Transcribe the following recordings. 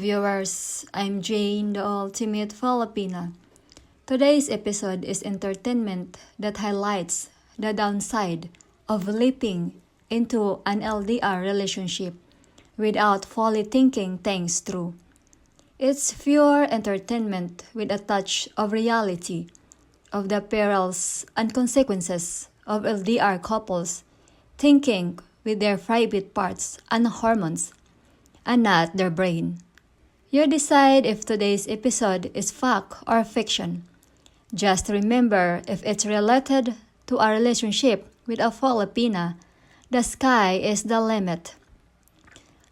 viewers, I'm Jane, the Ultimate Filipina. Today's episode is entertainment that highlights the downside of leaping into an LDR relationship without fully thinking things through. It's pure entertainment with a touch of reality of the perils and consequences of LDR couples thinking with their private parts and hormones and not their brain. You decide if today's episode is fact or fiction. Just remember, if it's related to a relationship with a Filipina, the sky is the limit.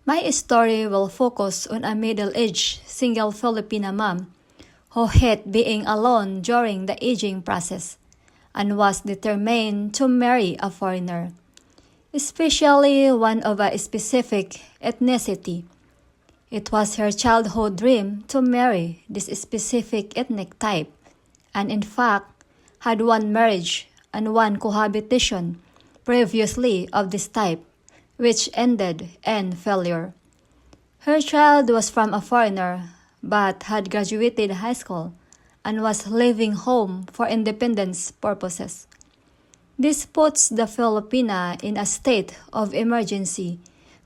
My story will focus on a middle-aged single Filipina mom who hate being alone during the aging process and was determined to marry a foreigner, especially one of a specific ethnicity. It was her childhood dream to marry this specific ethnic type, and in fact, had one marriage and one cohabitation previously of this type, which ended in failure. Her child was from a foreigner, but had graduated high school and was leaving home for independence purposes. This puts the Filipina in a state of emergency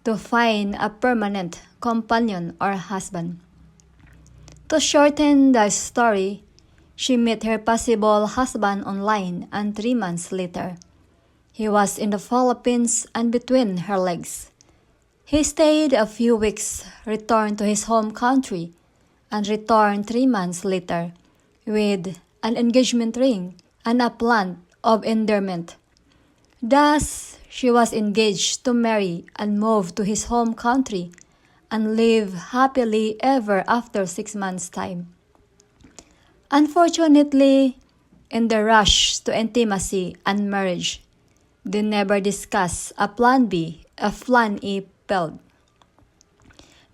to find a permanent companion or husband. To shorten the story, she met her possible husband online, and 3 months later, he was in the Philippines and between her legs. He stayed a few weeks, returned to his home country, and returned 3 months later with an engagement ring and a plan of endearment. Thus, she was engaged to marry and move to his home country and live happily ever after 6 months' time. Unfortunately, in the rush to intimacy and marriage, they never discussed a plan B if plan A failed.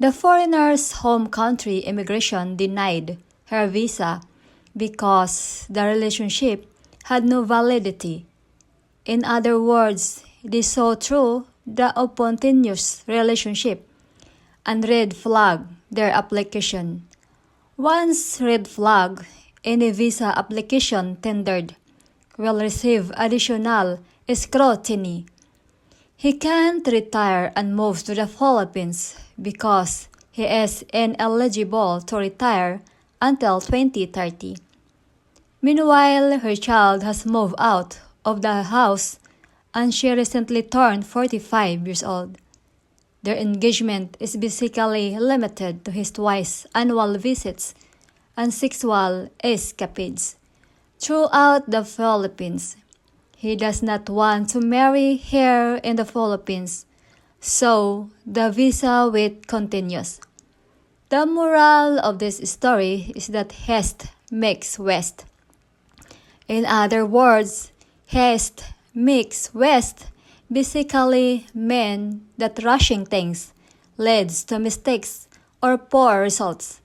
The foreigner's home country immigration denied her visa because the relationship had no validity. In other words, they saw through the spontaneous relationship and red flag their application. Once red flag, any visa application tendered will receive additional scrutiny. He can't retire and move to the Philippines because he is ineligible to retire until 2030. Meanwhile, her child has moved out of the house and she recently turned 45 years old. Their engagement is basically limited to his twice annual visits and sexual escapades throughout the Philippines. He does not want to marry here in the Philippines, so the visa wait continues. The moral of this story is that haste makes waste. In other words, haste makes waste basically means that rushing things leads to mistakes or poor results.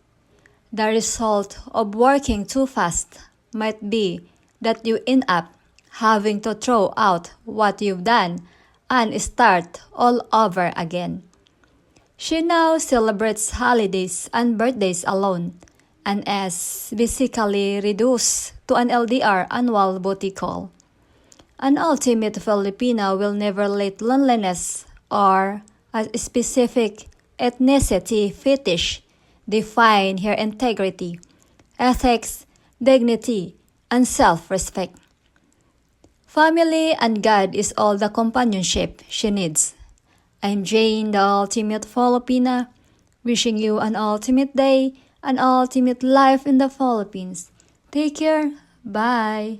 The result of working too fast might be that you end up having to throw out what you've done and start all over again. She now celebrates holidays and birthdays alone and is basically reduced to an LDR annual booty call. An ultimate Filipina will never let loneliness or a specific ethnicity fetish define her integrity, ethics, dignity, and self-respect. Family and God is all the companionship she needs. I'm Jane, the Ultimate Filipina, wishing you an ultimate day, an ultimate life in the Philippines. Take care. Bye.